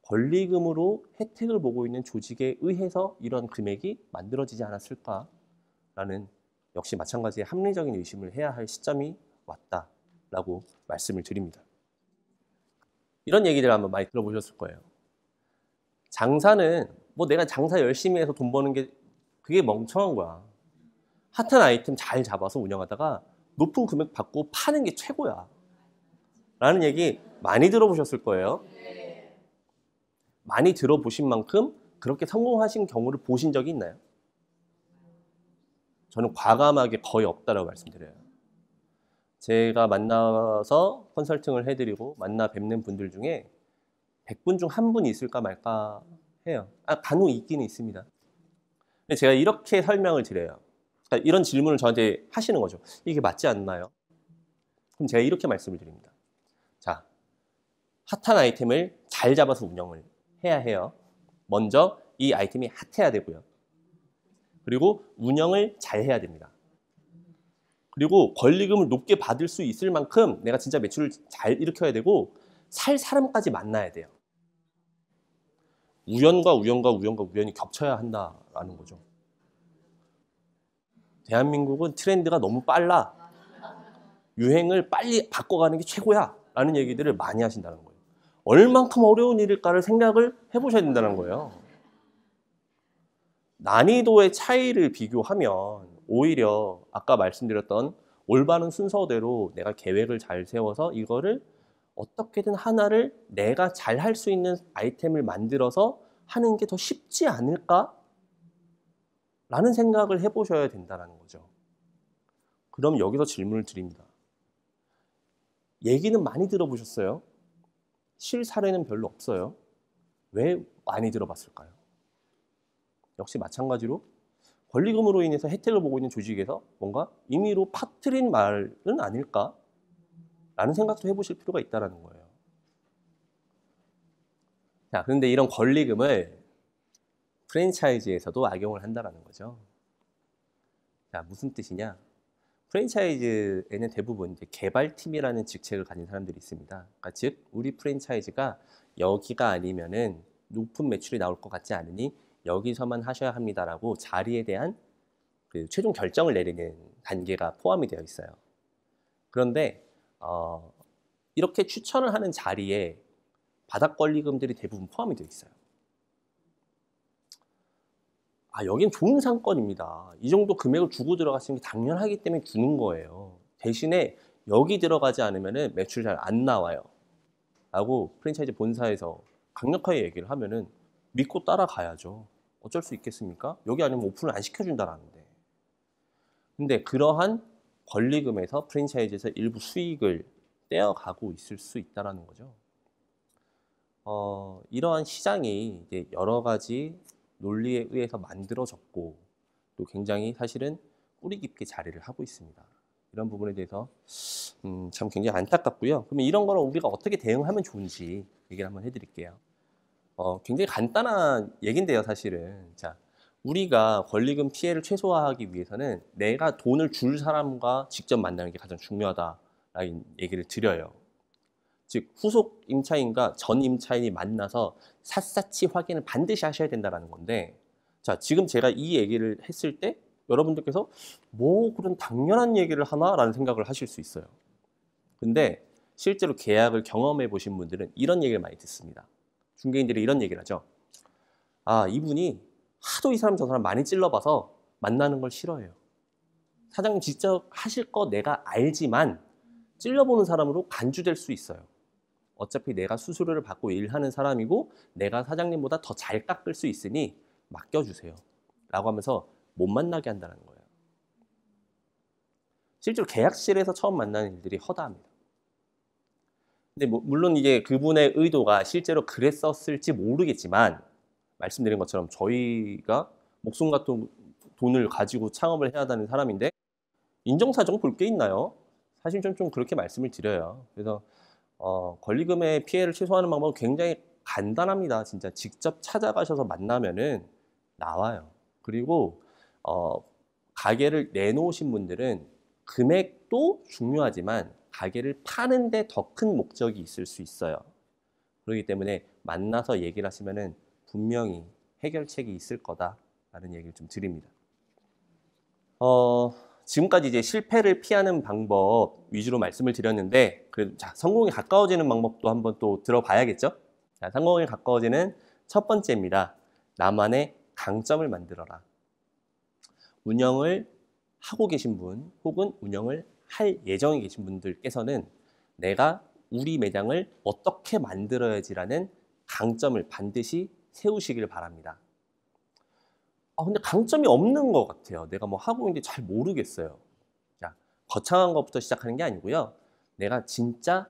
권리금으로 혜택을 보고 있는 조직에 의해서 이런 금액이 만들어지지 않았을까라는 역시 마찬가지의 합리적인 의심을 해야 할 시점이 왔다라고 말씀을 드립니다. 이런 얘기들 한번 많이 들어보셨을 거예요. 장사는 내가 장사 열심히 해서 돈 버는 게 그게 멍청한 거야. 핫한 아이템 잘 잡아서 운영하다가 높은 금액 받고 파는 게 최고야. 라는 얘기 많이 들어보셨을 거예요. 많이 들어보신 만큼 그렇게 성공하신 경우를 보신 적이 있나요? 저는 과감하게 거의 없다라고 말씀드려요. 제가 만나서 컨설팅을 해드리고 만나 뵙는 분들 중에 100분 중 한 분이 있을까 말까 해요. 간혹 있기는 있습니다. 근데 제가 이렇게 설명을 드려요. 그러니까 이런 질문을 저한테 하시는 거죠. 이게 맞지 않나요? 그럼 제가 이렇게 말씀을 드립니다. 자, 핫한 아이템을 잘 잡아서 운영을 해야 해요. 먼저 이 아이템이 핫해야 되고요. 그리고 운영을 잘 해야 됩니다. 그리고 권리금을 높게 받을 수 있을 만큼 내가 진짜 매출을 잘 일으켜야 되고 살 사람까지 만나야 돼요. 우연과 우연이 겹쳐야 한다라는 거죠. 대한민국은 트렌드가 너무 빨라. 유행을 빨리 바꿔가는 게 최고야. 라는 얘기들을 많이 하신다는 거예요. 얼만큼 어려운 일일까를 생각을 해보셔야 된다는 거예요. 난이도의 차이를 비교하면 오히려 아까 말씀드렸던 올바른 순서대로 내가 계획을 잘 세워서 이거를 어떻게든 하나를 내가 잘 할 수 있는 아이템을 만들어서 하는 게 더 쉽지 않을까? 라는 생각을 해보셔야 된다는 거죠. 그럼 여기서 질문을 드립니다. 얘기는 많이 들어보셨어요? 실사례는 별로 없어요. 왜 많이 들어봤을까요? 역시 마찬가지로 권리금으로 인해서 혜택을 보고 있는 조직에서 뭔가 임의로 퍼뜨린 말은 아닐까? 라는 생각도 해보실 필요가 있다는 거예요. 자, 그런데 이런 권리금을 프랜차이즈에서도 악용을 한다는 거죠. 자, 무슨 뜻이냐? 프랜차이즈에는 대부분 이제 개발팀이라는 직책을 가진 사람들이 있습니다. 그러니까 즉, 우리 프랜차이즈가 여기가 아니면은 높은 매출이 나올 것 같지 않으니 여기서만 하셔야 합니다라고 자리에 대한 그 최종 결정을 내리는 단계가 포함이 되어 있어요. 그런데 이렇게 추천을 하는 자리에 바닥 권리금들이 대부분 포함이 되어 있어요. 여긴 좋은 상권입니다. 이 정도 금액을 주고 들어갔으면 당연하기 때문에 주는 거예요. 대신에 여기 들어가지 않으면 매출이 잘 안 나와요. 라고 프랜차이즈 본사에서 강력하게 얘기를 하면은 믿고 따라가야죠. 어쩔 수 있겠습니까? 여기 아니면 오픈을 안 시켜준다라는데. 근데 그러한 권리금에서 프랜차이즈에서 일부 수익을 떼어가고 있을 수 있다는 거죠. 이러한 시장이 이제 여러 가지 논리에 의해서 만들어졌고 또 굉장히 사실은 뿌리 깊게 자리를 하고 있습니다. 이런 부분에 대해서 참 굉장히 안타깝고요. 그러면 이런 거를 우리가 어떻게 대응하면 좋은지 얘기를 한번 해드릴게요. 굉장히 간단한 얘기인데요, 사실은. 자, 우리가 권리금 피해를 최소화하기 위해서는 내가 돈을 줄 사람과 직접 만나는 게 가장 중요하다라는 얘기를 드려요. 즉 후속 임차인과 전 임차인이 만나서 샅샅이 확인을 반드시 하셔야 된다는 건데, 자, 지금 제가 이 얘기를 했을 때 여러분들께서 뭐 그런 당연한 얘기를 하나라는 생각을 하실 수 있어요. 근데 실제로 계약을 경험해 보신 분들은 이런 얘기를 많이 듣습니다. 중개인들이 이런 얘기를 하죠. 이분이 하도 이 사람 저 사람 많이 찔러봐서 만나는 걸 싫어해요. 사장님 직접 하실 거 내가 알지만 찔러보는 사람으로 간주될 수 있어요. 어차피 내가 수수료를 받고 일하는 사람이고 내가 사장님보다 더 잘 깎을 수 있으니 맡겨주세요. 라고 하면서 못 만나게 한다는 거예요. 실제로 계약실에서 처음 만나는 일들이 허다합니다. 근데 물론 이제 그분의 의도가 실제로 그랬었을지 모르겠지만 말씀드린 것처럼 저희가 목숨 같은 돈을 가지고 창업을 해야 하는 사람인데 인정사정 볼 게 있나요? 사실 좀 그렇게 말씀을 드려요. 그래서 권리금의 피해를 최소화하는 방법은 굉장히 간단합니다. 진짜 직접 찾아가셔서 만나면은 나와요. 그리고 가게를 내놓으신 분들은 금액도 중요하지만 가게를 파는데 더 큰 목적이 있을 수 있어요. 그렇기 때문에 만나서 얘기를 하시면은 분명히 해결책이 있을 거다라는 얘기를 좀 드립니다. 지금까지 이제 실패를 피하는 방법 위주로 말씀을 드렸는데, 자, 성공에 가까워지는 방법도 한번 또 들어봐야겠죠? 자, 성공에 가까워지는 첫 번째입니다. 나만의 강점을 만들어라. 운영을 하고 계신 분 혹은 운영을 할 예정에 계신 분들께서는 내가 우리 매장을 어떻게 만들어야지라는 강점을 반드시 세우시길 바랍니다. 근데 강점이 없는 것 같아요. 내가 뭐 하고 있는데 잘 모르겠어요. 자, 거창한 것부터 시작하는 게 아니고요. 내가 진짜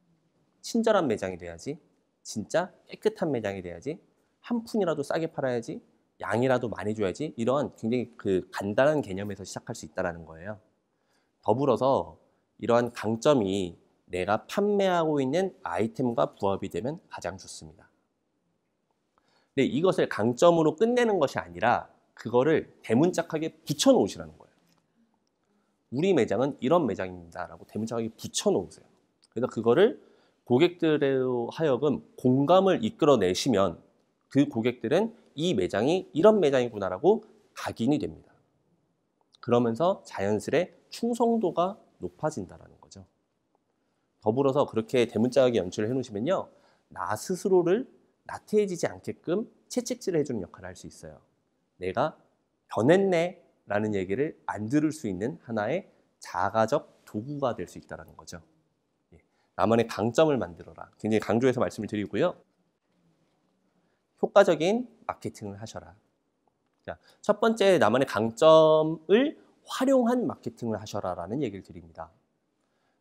친절한 매장이 돼야지, 진짜 깨끗한 매장이 돼야지, 한 푼이라도 싸게 팔아야지, 양이라도 많이 줘야지, 이런 굉장히 그 간단한 개념에서 시작할 수 있다는 거예요. 더불어서 이러한 강점이 내가 판매하고 있는 아이템과 부합이 되면 가장 좋습니다. 근데 이것을 강점으로 끝내는 것이 아니라 그거를 대문짝하게 붙여놓으시라는 거예요. 우리 매장은 이런 매장입니다 라고 대문짝하게 붙여놓으세요. 그래서 그거를 고객들로 하여금 공감을 이끌어내시면 그 고객들은 이 매장이 이런 매장이구나 라고 각인이 됩니다. 그러면서 자연스레 충성도가 높아진다는 거죠. 더불어서 그렇게 대문짝하게 연출을 해놓으시면요, 나 스스로를 나태해지지 않게끔 채찍질을 해주는 역할을 할 수 있어요. 내가 변했네 라는 얘기를 안 들을 수 있는 하나의 자가적 도구가 될 수 있다는 거죠. 나만의 강점을 만들어라. 굉장히 강조해서 말씀을 드리고요. 효과적인 마케팅을 하셔라. 자, 첫 번째, 나만의 강점을 활용한 마케팅을 하셔라라는 얘기를 드립니다.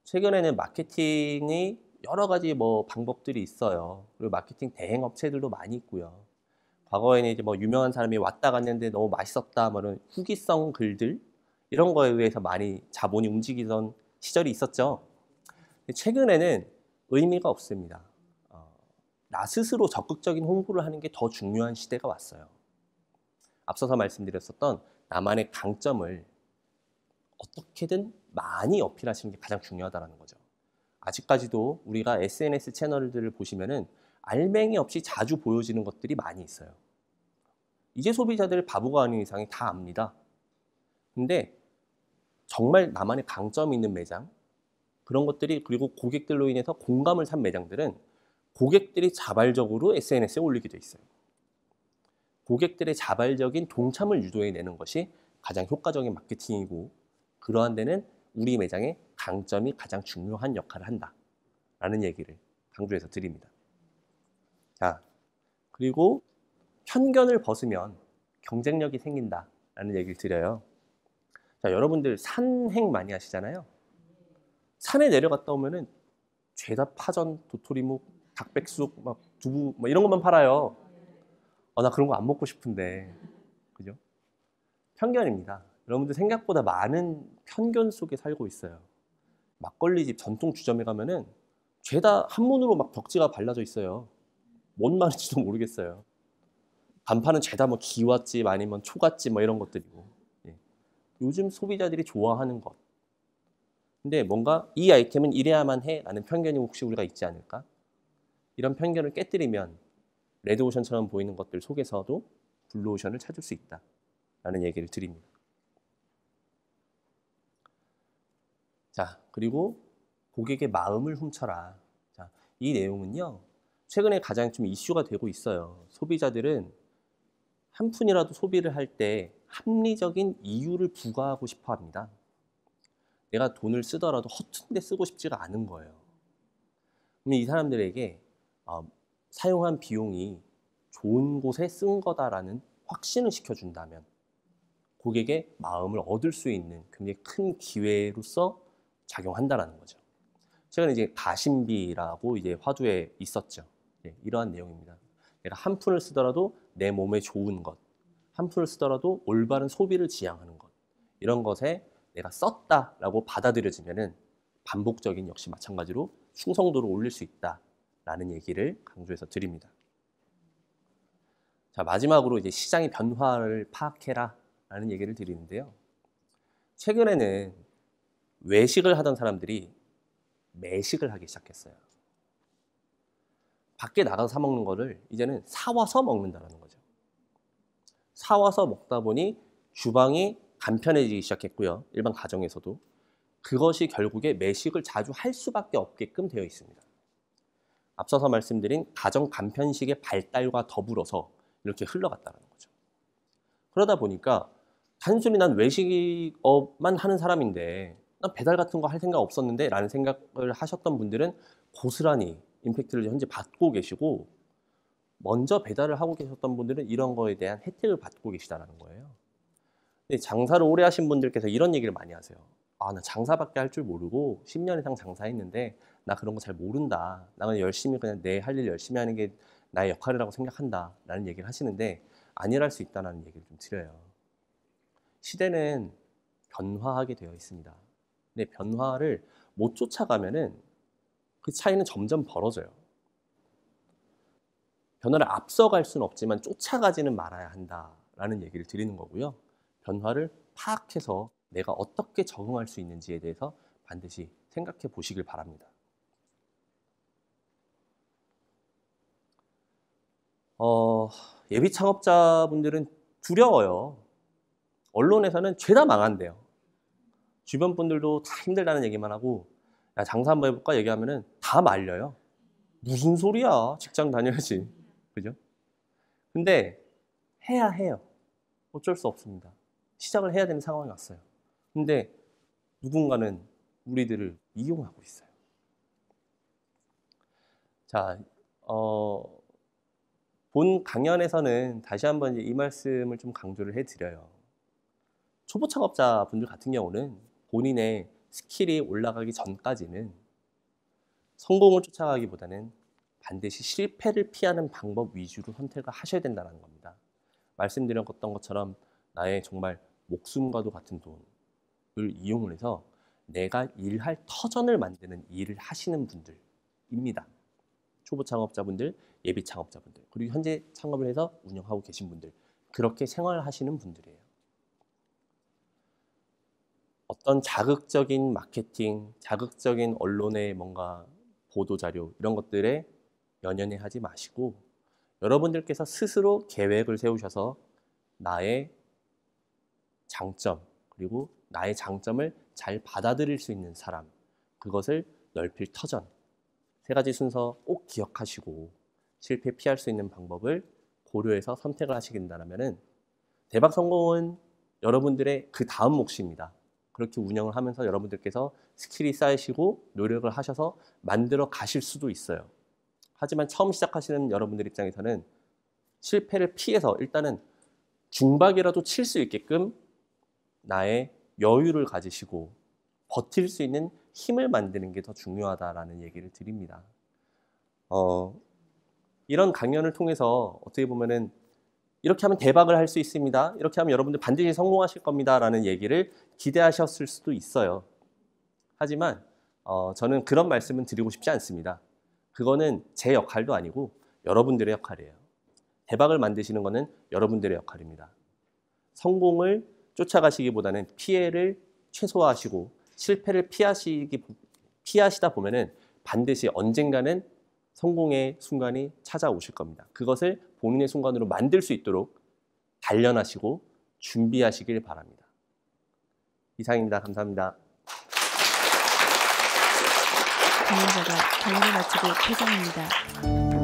최근에는 마케팅이 여러 가지 방법들이 있어요. 그리고 마케팅 대행 업체들도 많이 있고요. 과거에는 이제 유명한 사람이 왔다 갔는데 너무 맛있었다, 후기성 글들 이런 거에 의해서 많이 자본이 움직이던 시절이 있었죠. 최근에는 의미가 없습니다. 나 스스로 적극적인 홍보를 하는 게 더 중요한 시대가 왔어요. 앞서서 말씀드렸었던 나만의 강점을 어떻게든 많이 어필하시는 게 가장 중요하다는 거죠. 아직까지도 우리가 SNS 채널들을 보시면은 알맹이 없이 자주 보여지는 것들이 많이 있어요. 이제 소비자들 바보가 아닌 이상이 다 압니다. 근데 정말 나만의 강점이 있는 매장, 그런 것들이, 그리고 고객들로 인해서 공감을 산 매장들은 고객들이 자발적으로 SNS에 올리게 돼 있어요. 고객들의 자발적인 동참을 유도해내는 것이 가장 효과적인 마케팅이고, 그러한 데는 우리 매장의 강점이 가장 중요한 역할을 한다라는 얘기를 강조해서 드립니다. 자, 그리고 편견을 벗으면 경쟁력이 생긴다라는 얘기를 드려요. 자, 여러분들 산행 많이 하시잖아요. 산에 내려갔다 오면은 죄다 파전, 도토리묵, 닭백숙, 막 두부, 뭐 이런 것만 팔아요. 나 그런 거 안 먹고 싶은데, 그죠? 편견입니다. 여러분들 생각보다 많은 편견 속에 살고 있어요. 막걸리집 전통 주점에 가면은 죄다 한문으로 막 벽지가 발라져 있어요. 뭔 말인지도 모르겠어요. 간판은 죄다 뭐 기와집 아니면 초가집 뭐 이런 것들이고. 예. 요즘 소비자들이 좋아하는 것. 근데 뭔가 이 아이템은 이래야만 해라는 편견이 혹시 우리가 있지 않을까? 이런 편견을 깨뜨리면 레드오션처럼 보이는 것들 속에서도 블루오션을 찾을 수 있다라는 얘기를 드립니다. 자, 그리고 고객의 마음을 훔쳐라. 자, 이 내용은요, 최근에 가장 좀 이슈가 되고 있어요. 소비자들은 한 푼이라도 소비를 할 때 합리적인 이유를 부과하고 싶어 합니다. 내가 돈을 쓰더라도 허튼 데 쓰고 싶지가 않은 거예요. 그럼 이 사람들에게 사용한 비용이 좋은 곳에 쓴 거다라는 확신을 시켜준다면 고객의 마음을 얻을 수 있는 굉장히 큰 기회로서 작용한다라는 거죠. 최근에 이제 가심비라고 이제 화두에 있었죠. 네, 이러한 내용입니다. 내가 한 푼을 쓰더라도 내 몸에 좋은 것, 한 푼을 쓰더라도 올바른 소비를 지향하는 것, 이런 것에 내가 썼다라고 받아들여지면은 반복적인, 역시 마찬가지로 충성도를 올릴 수 있다라는 얘기를 강조해서 드립니다. 자, 마지막으로 이제 시장의 변화를 파악해라라는 얘기를 드리는데요. 최근에는 외식을 하던 사람들이 매식을 하기 시작했어요. 밖에 나가서 사 먹는 거를 이제는 사와서 먹는다는 거죠. 사와서 먹다 보니 주방이 간편해지기 시작했고요. 일반 가정에서도. 그것이 결국에 매식을 자주 할 수밖에 없게끔 되어 있습니다. 앞서서 말씀드린 가정 간편식의 발달과 더불어서 이렇게 흘러갔다는 거죠. 그러다 보니까 단순히 난 외식업만 하는 사람인데 난 배달 같은 거 할 생각 없었는데 라는 생각을 하셨던 분들은 고스란히 임팩트를 현재 받고 계시고, 먼저 배달을 하고 계셨던 분들은 이런 거에 대한 혜택을 받고 계시다는 거예요. 근데 장사를 오래 하신 분들께서 이런 얘기를 많이 하세요. 나 장사밖에 할 줄 모르고 10년 이상 장사했는데 나 그런 거 잘 모른다. 나는 열심히 그냥 내 할 일 열심히 하는 게 나의 역할이라고 생각한다 라는 얘기를 하시는데, 아니랄 수 있다는 얘기를 좀 드려요. 시대는 변화하게 되어 있습니다. 근데 변화를 못 쫓아가면은 그 차이는 점점 벌어져요. 변화를 앞서갈 수는 없지만 쫓아가지는 말아야 한다라는 얘기를 드리는 거고요. 변화를 파악해서 내가 어떻게 적응할 수 있는지에 대해서 반드시 생각해 보시길 바랍니다. 예비 창업자분들은 두려워요. 언론에서는 죄다 망한대요. 주변 분들도 다 힘들다는 얘기만 하고, 야, 장사 한번 해볼까 얘기하면은 다 말려요. 무슨 소리야? 직장 다녀야지. 그죠? 근데 해야 해요. 어쩔 수 없습니다. 시작을 해야 되는 상황이 왔어요. 근데 누군가는 우리들을 이용하고 있어요. 자, 본 강연에서는 다시 한번 이 말씀을 좀 강조를 해드려요. 초보 창업자분들 같은 경우는 본인의 스킬이 올라가기 전까지는 성공을 쫓아가기보다는 반드시 실패를 피하는 방법 위주로 선택을 하셔야 된다는 겁니다. 말씀드렸던 것처럼 나의 정말 목숨과도 같은 돈을 이용을 해서 내가 일할 터전을 만드는 일을 하시는 분들입니다. 초보 창업자분들, 예비 창업자분들, 그리고 현재 창업을 해서 운영하고 계신 분들, 그렇게 생활하시는 분들이에요. 어떤 자극적인 마케팅, 자극적인 언론의 뭔가 보도자료 이런 것들에 연연해 하지 마시고 여러분들께서 스스로 계획을 세우셔서 나의 장점 그리고 나의 장점을 잘 받아들일 수 있는 사람 그것을 넓힐 터전 세 가지 순서 꼭 기억하시고 실패 피할 수 있는 방법을 고려해서 선택을 하시게 된다면 대박 성공은 여러분들의 그 다음 몫입니다. 그렇게 운영을 하면서 여러분들께서 스킬이 쌓이시고 노력을 하셔서 만들어 가실 수도 있어요. 하지만 처음 시작하시는 여러분들 입장에서는 실패를 피해서 일단은 중박이라도 칠 수 있게끔 나의 여유를 가지시고 버틸 수 있는 힘을 만드는 게 더 중요하다라는 얘기를 드립니다. 이런 강연을 통해서 어떻게 보면은 이렇게 하면 대박을 할 수 있습니다. 이렇게 하면 여러분들 반드시 성공하실 겁니다. 라는 얘기를 기대하셨을 수도 있어요. 하지만 저는 그런 말씀은 드리고 싶지 않습니다. 그거는 제 역할도 아니고 여러분들의 역할이에요. 대박을 만드시는 거는 여러분들의 역할입니다. 성공을 쫓아가시기보다는 피해를 최소화하시고 실패를 피하시다 보면은 반드시 언젠가는 성공의 순간이 찾아오실 겁니다. 그것을 본인의 순간으로 만들 수 있도록 단련하시고 준비하시길 바랍니다. 이상입니다. 감사합니다. 강연자가 강연을 마치고 퇴장합니다.